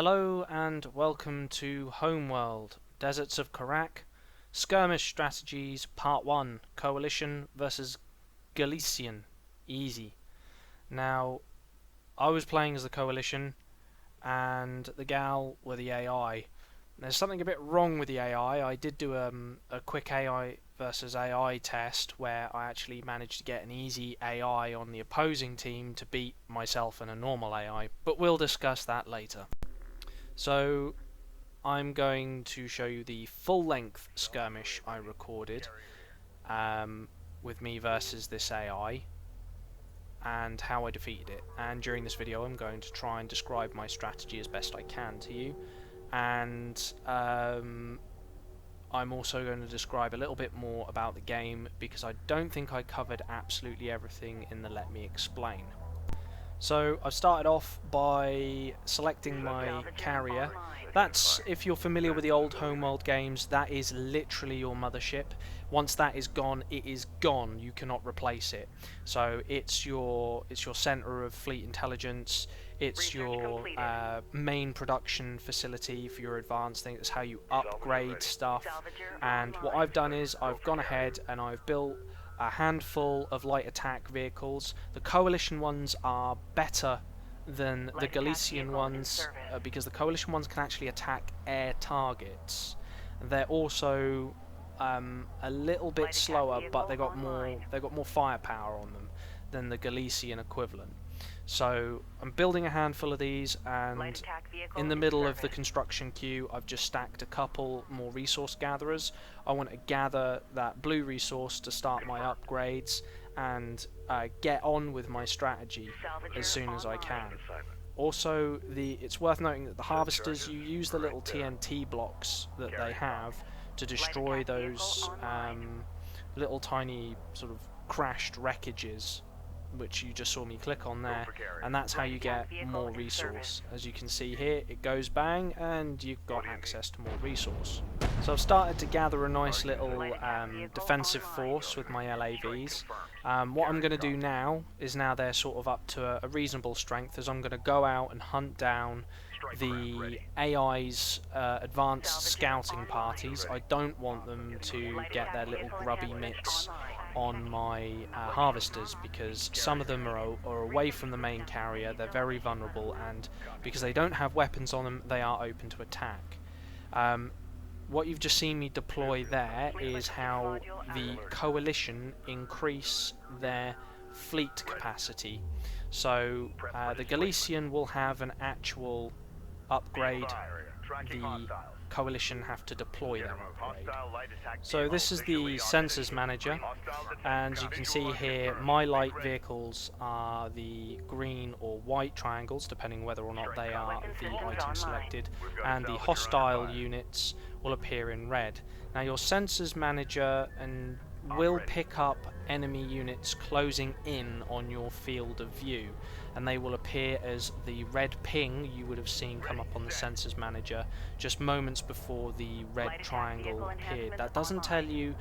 Hello and welcome to Homeworld, Deserts of Kharak, Skirmish Strategies, Part 1, Coalition versus Galician. Easy. Now, I was playing as the Coalition, and the gal were the AI. There's something a bit wrong with the AI. I did do a quick AI versus AI test where I actually managed to get an easy AI on the opposing team to beat myself and a normal AI, but we'll discuss that later. So I'm going to show you the full-length skirmish I recorded with me versus this AI and how I defeated it. And during this video I'm going to try and describe my strategy as best I can to you, and I'm also going to describe a little bit more about the game because I don't think I covered absolutely everything in the Let Me Explain. So I've started off by selecting my carrier. That's, if you're familiar with the old Homeworld games, that is literally your mothership. Once that is gone, it is gone. You cannot replace it. So it's your center of fleet intelligence. It's your main production facility for your advanced thing. It's how you upgrade stuff. And what I've done is I've gone ahead and I've built a handful of light attack vehicles. The Coalition ones are better than the Galician ones because the Coalition ones can actually attack air targets. They're also a little bit slower, but they got more firepower on them than the Galician equivalent. So I'm building a handful of these, and in the middle of the construction queue I've just stacked a couple more resource gatherers. I want to gather that blue resource to start my upgrades and get on with my strategy as soon as I can. Also, it's worth noting that the harvesters, you use the little TNT blocks that they have to destroy those little tiny sort of crashed wreckages, which you just saw me click on there, and that's how you get more resource. As you can see here, it goes bang and you've got access to more resource. So I've started to gather a nice little defensive force with my LAVs. What I'm going to do now is, now they're sort of up to a reasonable strength, is I'm going to go out and hunt down the AI's advanced scouting parties. I don't want them to get their little grubby mitts on my harvesters, because some of them are away from the main carrier. They're very vulnerable, and because they don't have weapons on them, they are open to attack. What you've just seen me deploy there is how the Coalition increase their fleet capacity. So the Galician will have an actual upgrade, the Coalition have to deploy their upgrade. So this is the sensors manager, and you can see here my light vehicles are the green or white triangles, depending whether or not they are the item selected, and the hostile units will appear in red. Now your sensors manager will pick up enemy units closing in on your field of view, and they will appear as the red ping you would have seen come up on the sensors manager just moments before the red triangle appeared. That doesn't tell you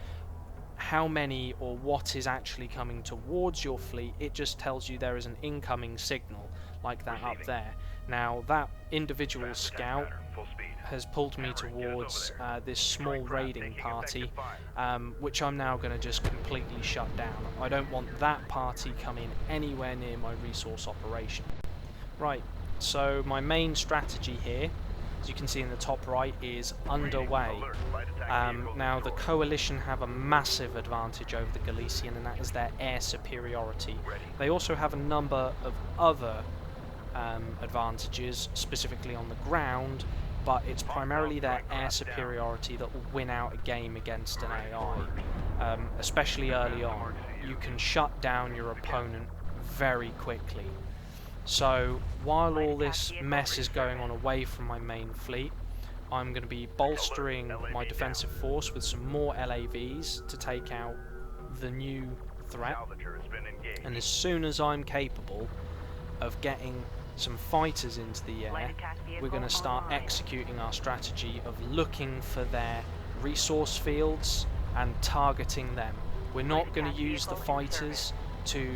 how many or what is actually coming towards your fleet, it just tells you there is an incoming signal like that up there. Now that individual scout has pulled me towards this small raiding party, which I'm now going to just completely shut down. I don't want that party coming anywhere near my resource operation. Right, so my main strategy here, as you can see in the top right, is underway. Now the Coalition have a massive advantage over the Galician, and that is their air superiority. They also have a number of other advantages, specifically on the ground, but it's primarily their air superiority that will win out a game against an AI. Especially early on, you can shut down your opponent very quickly. So while all this mess is going on away from my main fleet, I'm going to be bolstering my defensive force with some more LAVs to take out the new threat, and as soon as I'm capable of getting some fighters into the air, we're going to start executing our strategy of looking for their resource fields and targeting them. We're not going to use the fighters to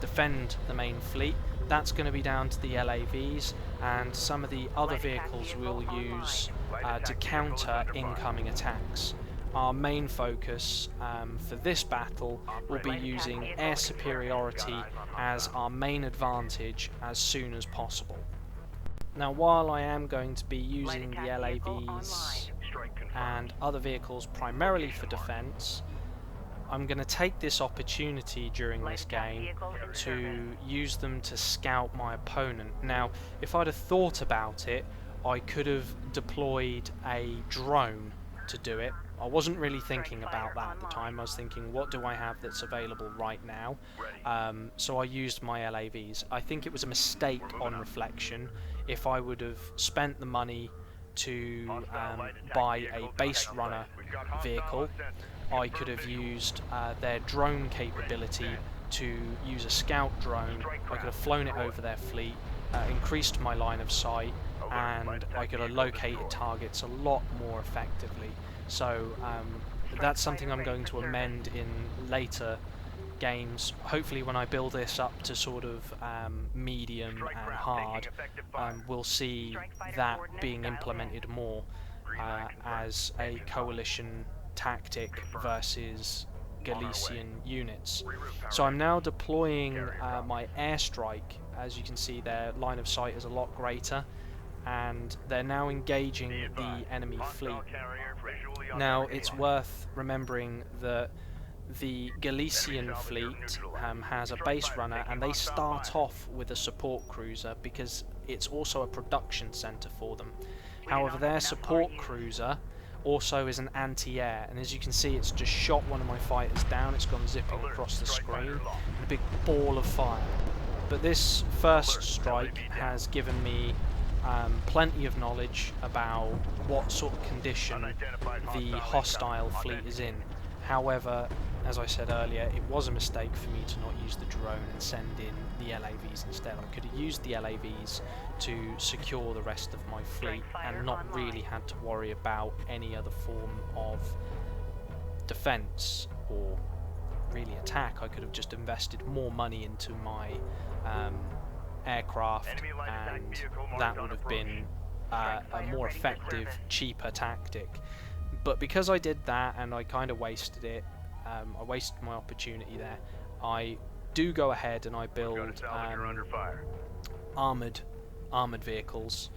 defend the main fleet. That's going to be down to the LAVs, and some of the other vehicles we'll use to counter incoming attacks. Our main focus for this battle will be using air superiority as our main advantage as soon as possible. Now, while I am going to be using the LAVs and other vehicles primarily for defense, I'm going to take this opportunity during this game to use them to scout my opponent. Now, if I'd have thought about it, I could have deployed a drone to do it. I wasn't really thinking about that at the time. I was thinking, what do I have that's available right now? So I used my LAVs. I think it was a mistake on reflection. If I would have spent the money to buy a base runner vehicle, I could have used their drone capability to use a scout drone. I could have flown it over their fleet, increased my line of sight, and I could have located targets a lot more effectively. So that's something I'm going to amend in later games. Hopefully when I build this up to sort of medium and hard, we'll see that being implemented more as a coalition tactic versus Galician units. So I'm now deploying my airstrike. As you can see, their line of sight is a lot greater, and they're now engaging the enemy fleet. Now, it's worth remembering that the Galician fleet has a base runner, and they start off with a support cruiser because it's also a production centre for them. However, their support cruiser also is an anti-air, and as you can see, it's just shot one of my fighters down. It's gone zipping across the screen in a big ball of fire. But this first strike has given me plenty of knowledge about what sort of condition the hostile fleet is in. However, as I said earlier, it was a mistake for me to not use the drone and send in the LAVs instead. I could have used the LAVs to secure the rest of my fleet and not really had to worry about any other form of defense or really attack. I could have just invested more money into my aircraft, and that would have been a more effective, cheaper tactic. But because I did that and I kind of wasted it, I wasted my opportunity there, I do go ahead and I build armoured vehicles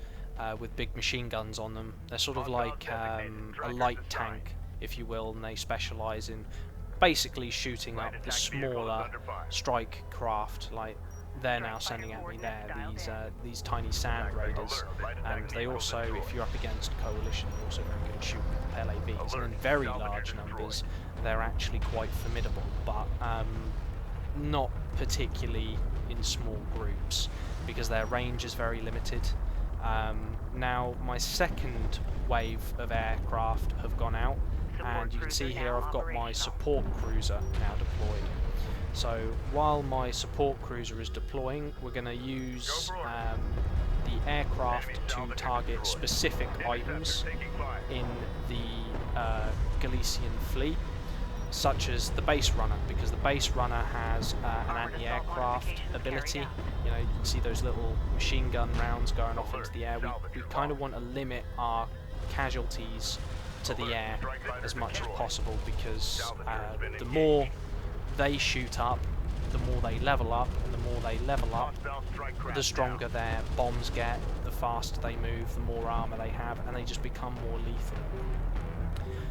with big machine guns on them. They're sort of like a light tank, if you will, and they specialise in basically shooting up the smaller strike craft, like they're now sending at me there, these tiny sand raiders. And they also, if you're up against coalition, they're also very good at shooting with LAVs, and in very large numbers they're actually quite formidable, but not particularly in small groups because their range is very limited. Now my second wave of aircraft have gone out, and you can see here I've got my support cruiser now deployed. So while my support cruiser is deploying, we're going to use the aircraft to target specific items in the Galician fleet, such as the base runner, because the base runner has an anti-aircraft ability. You know, you can see those little machine gun rounds going off into the air. We kind of want to limit our casualties to the air as much as possible, because the more they shoot up, the more they level up, and the more they level up, the stronger their bombs get, the faster they move, the more armour they have, and they just become more lethal.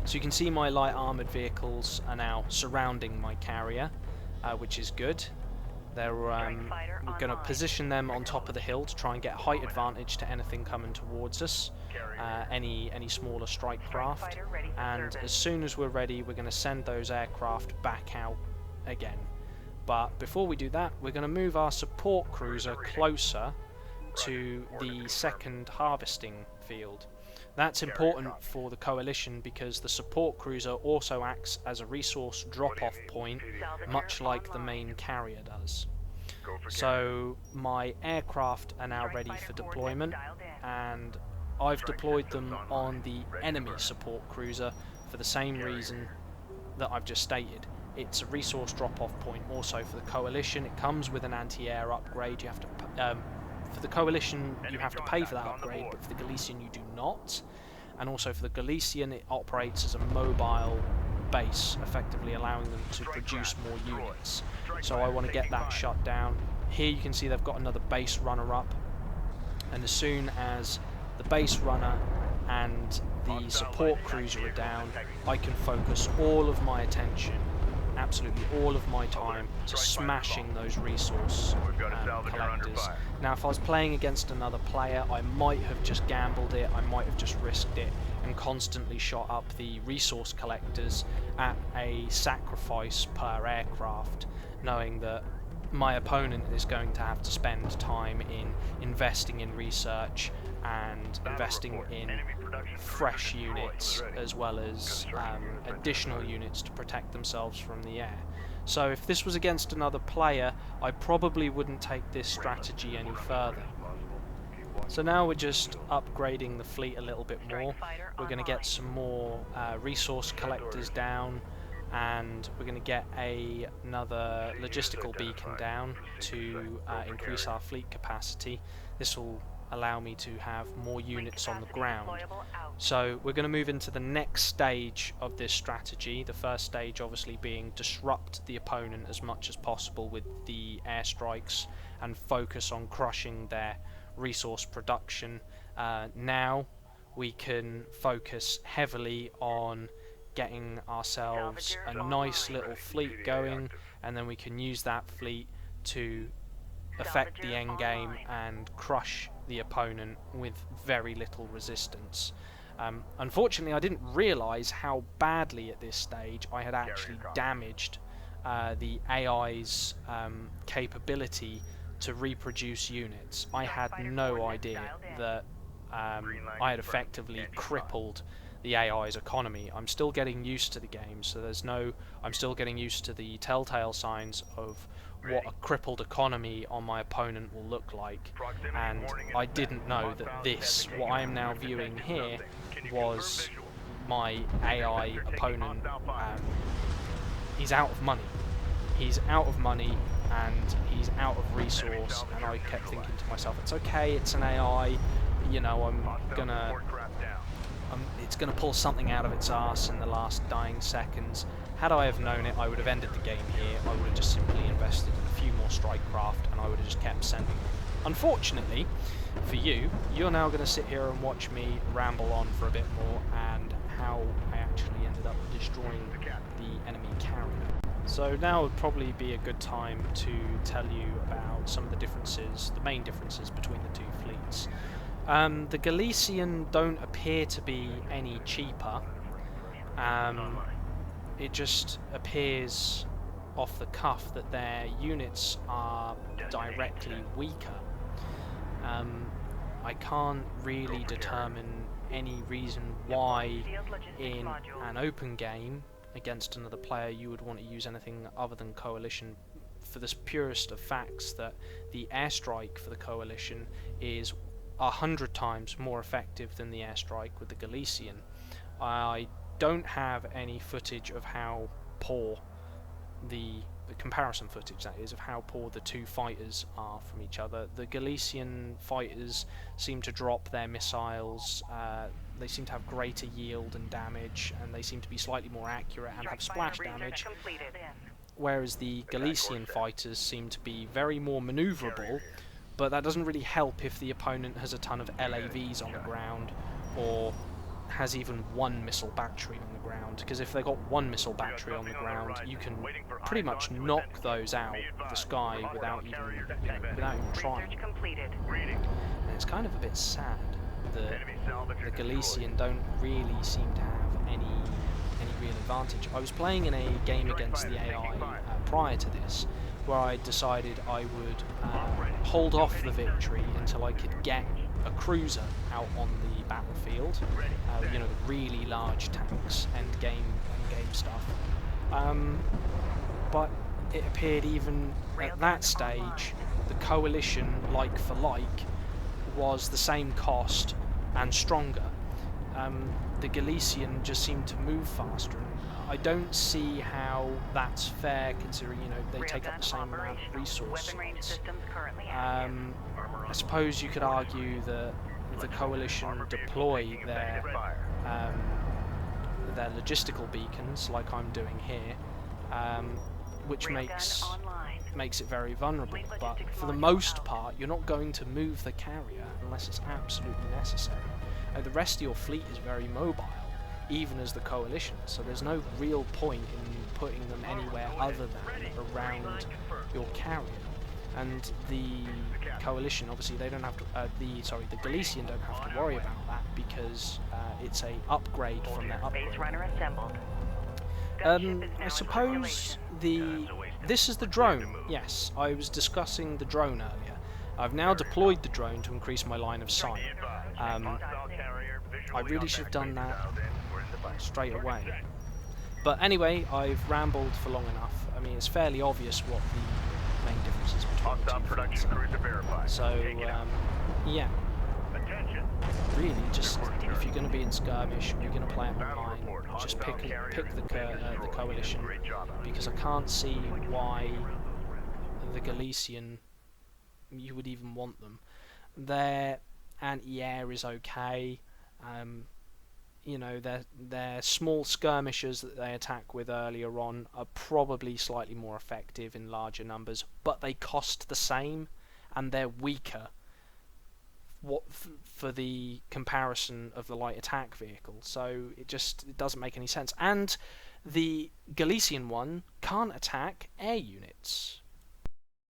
So you can see my light armoured vehicles are now surrounding my carrier, which is good. We're going to position them on top of the hill to try and get height advantage to anything coming towards us, any smaller strike craft, and as soon as we're ready, we're going to send those aircraft back out again. But before we do that, we're going to move our support cruiser closer to the second harvesting field. That's important for the coalition because the support cruiser also acts as a resource drop-off point, much like the main carrier does. So my aircraft are now ready for deployment, and I've deployed them on the enemy support cruiser for the same reason that I've just stated. It's a resource drop-off point also for the coalition. It comes with an anti-air upgrade. You have to For the Coalition, you have to pay for that upgrade, but for the Galician, you do not. And also for the Galician, it operates as a mobile base, effectively allowing them to produce more units. So I want to get that shut down. Here you can see they've got another base runner up, and as soon as the base runner and the support cruiser are down, I can focus all of my attention, absolutely all of my time, to smashing those resource collectors. Now if I was playing against another player, I might have just gambled it, I might have just risked it and constantly shot up the resource collectors at a sacrifice per aircraft, knowing that my opponent is going to have to spend time in investing in research and investing in fresh units, as well as additional units to protect themselves from the air. So if this was against another player, I probably wouldn't take this strategy any further. So now we're just upgrading the fleet a little bit more. We're going to get some more resource collectors down, and we're going to get another logistical beacon down to increase our fleet capacity. This will allow me to have more units on the ground. So we're going to move into the next stage of this strategy. The first stage obviously being disrupt the opponent as much as possible with the airstrikes and focus on crushing their resource production. Now we can focus heavily on getting ourselves a nice little fleet going, and then we can use that fleet to affect the end game and crush the opponent with very little resistance. Unfortunately, I didn't realise how badly at this stage I had actually damaged the AI's capability to reproduce units. I had no idea that I had effectively crippled the AI's economy. I'm still getting used to the game, so I'm still getting used to the telltale signs of what a crippled economy on my opponent will look like, and I didn't know that what I am now viewing here was my AI opponent. He's out of money. He's out of money and he's out of resource, and I kept thinking to myself, it's okay, it's an AI, you know, it's gonna pull something out of its arse in the last dying seconds. Had I have known it, I would have ended the game here. I would have just simply invested in a few more strike craft, and I would have just kept sending them. Unfortunately for you, you're now going to sit here and watch me ramble on for a bit more, and how I actually ended up destroying the enemy carrier. So now would probably be a good time to tell you about some of the differences, the main differences between the two fleets. The Galician don't appear to be any cheaper. It just appears off the cuff that their units are directly weaker. I can't really determine any reason why in an open game against another player you would want to use anything other than Coalition, for the purest of facts that the airstrike for the Coalition is 100 times more effective than the airstrike with the Galician. I don't have any footage of how poor the comparison footage, that is, of how poor the two fighters are from each other. The Galician fighters seem to drop their missiles, they seem to have greater yield and damage, and they seem to be slightly more accurate and have splash damage, whereas the Galician fighters seem to be very more manoeuvrable, but that doesn't really help if the opponent has a ton of LAVs on the ground, or has even one missile battery on the ground, because if they've got one missile battery on the ground, you can pretty much knock those out of the sky without even trying. And it's kind of a bit sad that the Galician don't really seem to have any real advantage. I was playing in a game against the AI prior to this, where I decided I would hold off the victory until I could get a cruiser out on the battlefield, you know, the really large tanks, end game stuff. But it appeared even at that stage, the Coalition, like for like, was the same cost and stronger. The Galician just seemed to move faster. I don't see how that's fair, considering, you know, they take up the same amount of resource slots. I suppose you could argue that the coalition deploy their logistical beacons, like I'm doing here, which makes it very vulnerable. But for the most part, you're not going to move the carrier unless it's absolutely necessary. The rest of your fleet is very mobile, even as the coalition, so there's no real point in putting them anywhere other than around your carrier. And the coalition, obviously, they don't have to. The Galician don't have to worry about that because it's a upgrade from their upgrade. I suppose this is the drone. Yes, I was discussing the drone earlier. I've now deployed the drone to increase my line of sight. I really should have done that straight away. But anyway, I've rambled for long enough. I mean, it's fairly obvious what the main difference is between the two fleets. So, yeah. Really, just if you're going to be in skirmish, you're going to play it online, just pick the coalition, because I can't see why the Galician you would even want them. Their anti-air is okay. You know, their small skirmishers that they attack with earlier on are probably slightly more effective in larger numbers, but they cost the same, and they're weaker for the comparison of the light attack vehicle. So it doesn't make any sense. And the Galician one can't attack air units,